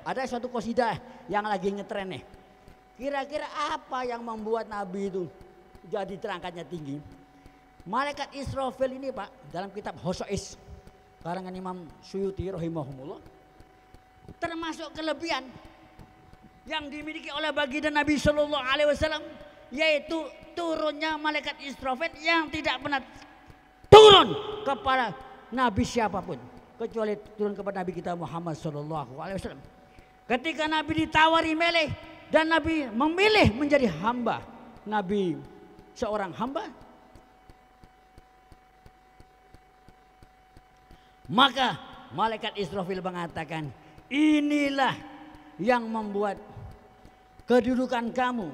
ada suatu qasidah yang lagi ngetren nih. Kira-kira apa yang membuat Nabi itu jadi terangkatnya tinggi? Malaikat Israfil ini Pak, dalam kitab Hosois karangan Imam Suyuti rahimahumullah, termasuk kelebihan yang dimiliki oleh baginda Nabi Shallallahu Alaihi Wasallam, yaitu turunnya malaikat Israfil yang tidak pernah turun kepada Nabi siapapun kecuali turun kepada Nabi kita Muhammad Shallallahu Alaihi Wasallam. Ketika Nabi ditawari milih dan Nabi memilih menjadi hamba, Nabi seorang hamba, maka malaikat Israfil mengatakan, inilah yang membuat kedudukan kamu.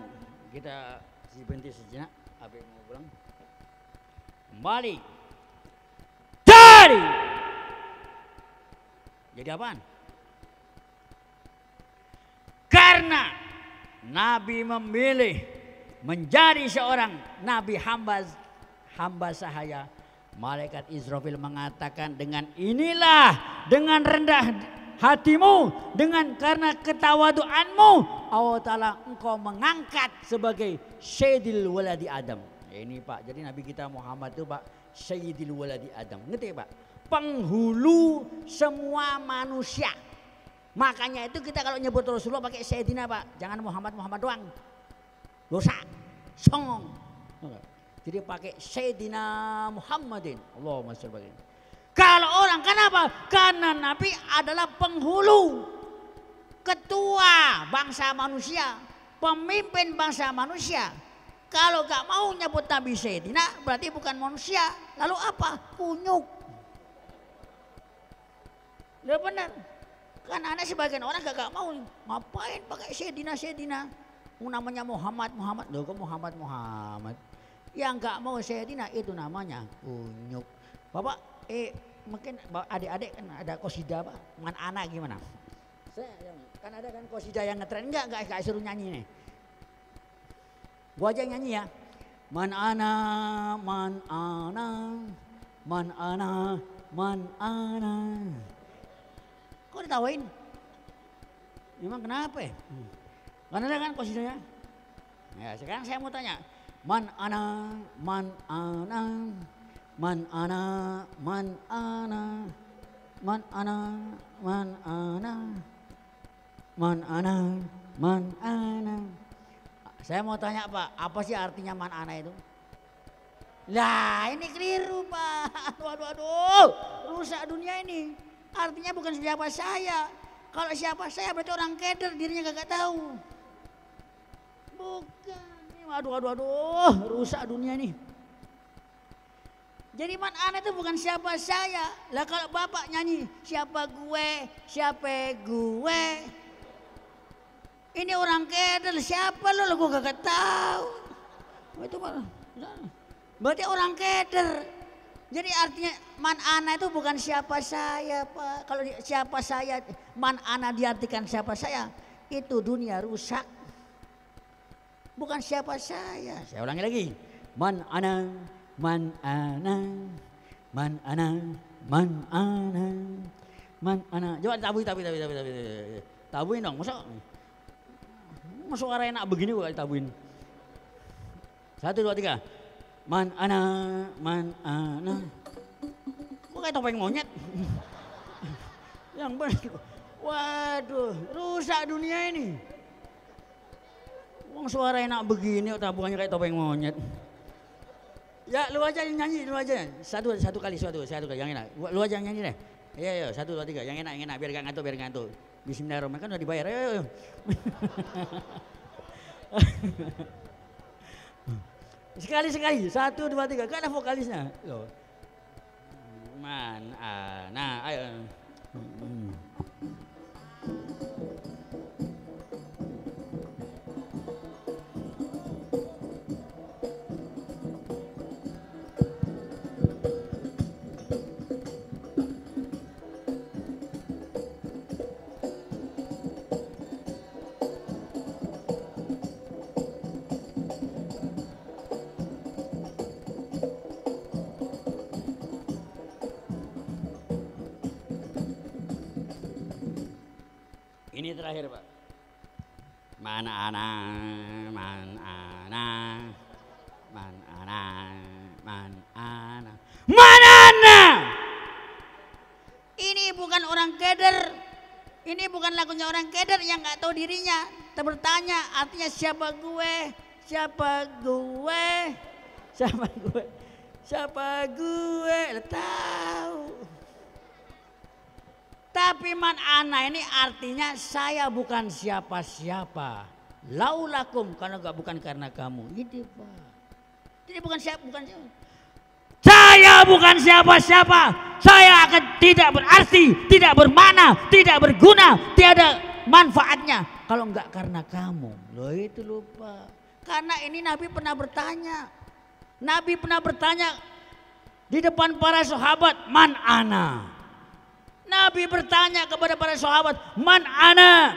Kita berhenti sejenak, Habib mau pulang. Kembali dari jadi apaan? Karena Nabi memilih menjadi seorang Nabi hamba sahaya, malaikat Israfil mengatakan, dengan inilah, dengan rendah hatimu, dengan karena ketawaduanmu, Allah Ta'ala engkau mengangkat sebagai Sayyidil Waladi Adam. Ya ini Pak, jadi Nabi kita Muhammad itu Pak, Sayyidil Waladi Adam. Ngerti Pak? Penghulu semua manusia. Makanya itu kita kalau nyebut Rasulullah pakai Sayyidina Pak, jangan Muhammad doang. Dosa, songong. Jadi pakai Sayyidina Muhammadin. Allahumma sholli alaihi. Kalau orang, kenapa? Karena Nabi adalah penghulu, ketua bangsa manusia, pemimpin bangsa manusia. Kalau gak mau nyebut Nabi Sayyidina berarti bukan manusia. Lalu apa? Kunyuk. Ya benar. Kan ada sebagian orang gak mau, ngapain pakai Sayyidina. Namanya Muhammad. Loh kok Muhammad. Yang gak mau Sayyidina itu namanya kunyuk. Bapak mungkin adik-adik kan ada qasidah Pak, man ana gimana? Saya kan ada kan qasidah yang ngetren, enggak suruh nyanyi nih. Gua aja yang nyanyi ya. Man ana, man ana, man ana, man ana. Kok ditawain? Memang kenapa ya? Kan ada kan qasidahnya? Ya sekarang saya mau tanya. Man ana, man ana, man ana, man ana, man ana, man ana, man ana, man ana. Saya mau tanya Pak, apa sih artinya man ana itu? Lah ini keliru Pak. Waduh, rusak dunia ini. Artinya bukan siapa saya. Kalau siapa saya berarti orang keder, dirinya gak tahu. Bukan. Waduh, rusak dunia nih. Jadi man ana itu bukan siapa saya. Lah kalau Bapak nyanyi siapa gue. Ini orang keder, siapa lo gue gak tahu. Itu berarti orang keder. Jadi artinya man ana itu bukan siapa saya Pak. Kalau siapa saya, man ana diartikan siapa saya, itu dunia rusak. Bukan siapa saya. Saya ulangi lagi. Man ana, man ana, man ana, man ana, man ana. Coba tabuin dong. Masuk suara enak begini kok tabuin. 1, 2, 3. Man ana, man ana. Kok kayak topeng monyet? Yang benar. Waduh, rusak dunia ini. Wong suara enak begini kok tabungannya kayak topeng monyet. Ya lu aja yang nyanyi, lu aja. Satu kali yang enak. Lu aja yang nyanyi deh. Iya, 1, 2, 3. Yang enak biar gak ngantuk. Bismillahirrahmanirrahim, kan udah dibayar. Ayo. Sekali. 1, 2, 3. Kan ada vokalisnya. Loh. Man, nah, ayo. Ini terakhir Pak. Man ana, man ana, man ana, man ana, man ana. Ini bukan orang keder. Ini bukan lagunya orang keder yang nggak tahu dirinya. Bertanya artinya siapa gue? Siapa gue? Siapa gue? Siapa gue? Tahu. Tapi man ana ini artinya saya bukan siapa-siapa. Laulakum karena enggak bukan karena kamu. Ini Pak. Ini bukan siapa. Saya bukan siapa-siapa. Saya akan tidak berarti, tidak bermakna, tidak berguna, tiada manfaatnya kalau enggak karena kamu. Loh itu lupa. Karena ini Nabi pernah bertanya. Nabi pernah bertanya di depan para sahabat, man ana. Nabi bertanya kepada para sahabat, man ana.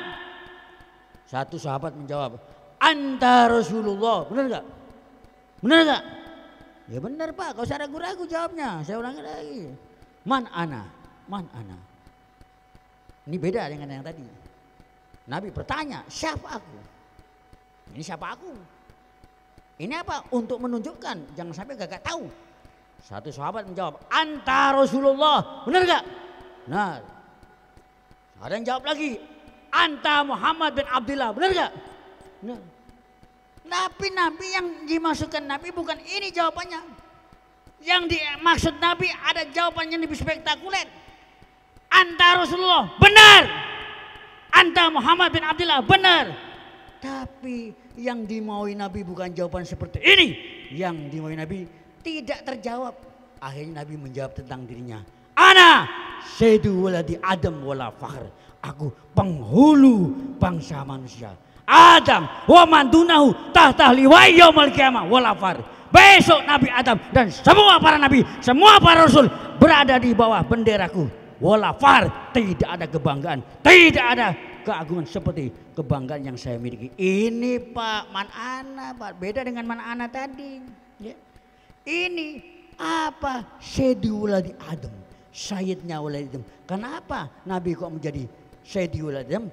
Satu sahabat menjawab, anta Rasulullah. Benar enggak? Benar enggak? Ya benar Pak, kau usah ragu-ragu jawabnya. Saya ulangi lagi. Man ana, man ana. Ini beda dengan yang tadi. Nabi bertanya, siapa aku? Ini siapa aku? Ini apa? Untuk menunjukkan, jangan sampai gak tahu. Satu sahabat menjawab, anta Rasulullah. Benar gak? Benar. Ada yang jawab lagi, anta Muhammad bin Abdullah. Benar gak? Benar. Tapi Nabi yang dimaksudkan Nabi bukan ini jawabannya. Yang dimaksud Nabi ada jawaban yang lebih spektakuler. Anta Rasulullah, benar. Anta Muhammad bin Abdullah, benar. Tapi yang dimaui Nabi bukan jawaban seperti ini. Yang dimaui Nabi tidak terjawab. Akhirnya Nabi menjawab tentang dirinya. Ana sayyidu waladi Adam wala fakhr. Aku penghulu bangsa manusia. Adam wa man dunahu tahta liwai yaumil qiyamah wala fakhr. Besok Nabi Adam dan semua para nabi, semua para rasul berada di bawah benderaku. Wala fakhr, tidak ada kebanggaan, tidak ada keagungan seperti kebanggaan yang saya miliki. Ini Pak man ana, Pak. Beda dengan man ana tadi. Ya. Ini apa? Sayyidu waladi Adam, sayyidnya waladi Adam. Kenapa Nabi kok menjadi sayyidu waladi Adam?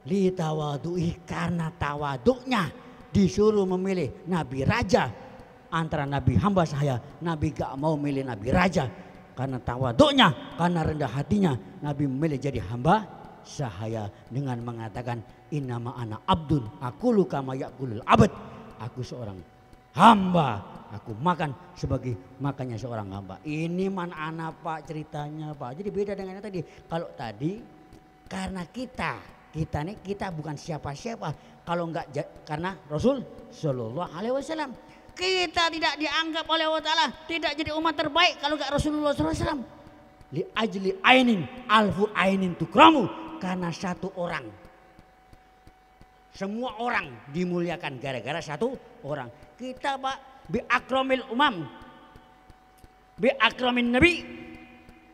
Li tawadu'i, karena tawaduknya disuruh memilih nabi raja antara nabi hamba saya. Nabi gak mau milih nabi raja karena tawaduknya, karena rendah hatinya Nabi memilih jadi hamba sahaya dengan mengatakan innama ana abdun aqulu kama yaqulul abad. Aku seorang hamba, aku makan sebagai makannya seorang hamba. Ini man ana Pak ceritanya Pak. Jadi beda dengan yang tadi. Kalau tadi karena kita bukan siapa-siapa. Kalau enggak karena Rasul Shallallahu Alaihi Wasallam. Kita tidak dianggap oleh Allah Ta'ala, tidak jadi umat terbaik kalau enggak Rasulullah SAW. Li ajli ainin alfu ainin tukramu, karena satu orang. Semua orang dimuliakan gara-gara satu orang. Kita Pak bi akramil umam, bi akramin nabi,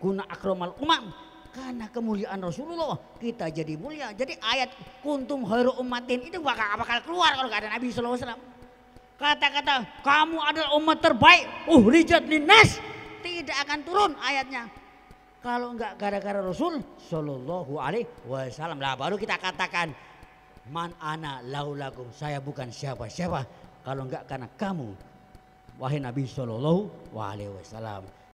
kuna akramal umam. Karena kemuliaan Rasulullah kita jadi mulia. Jadi ayat kuntum khairu ummatin itu bakal keluar kalau gak ada Nabi SAW. Kata-kata kamu adalah umat terbaik, rijat linnas, tidak akan turun ayatnya. Kalau enggak gara-gara Rasul Shallallahu Alaihi Wasallam. Lah baru kita katakan man ana laulakum, saya bukan siapa-siapa kalau enggak karena kamu wahai Nabi Shallallahu Alaihi Wasallam.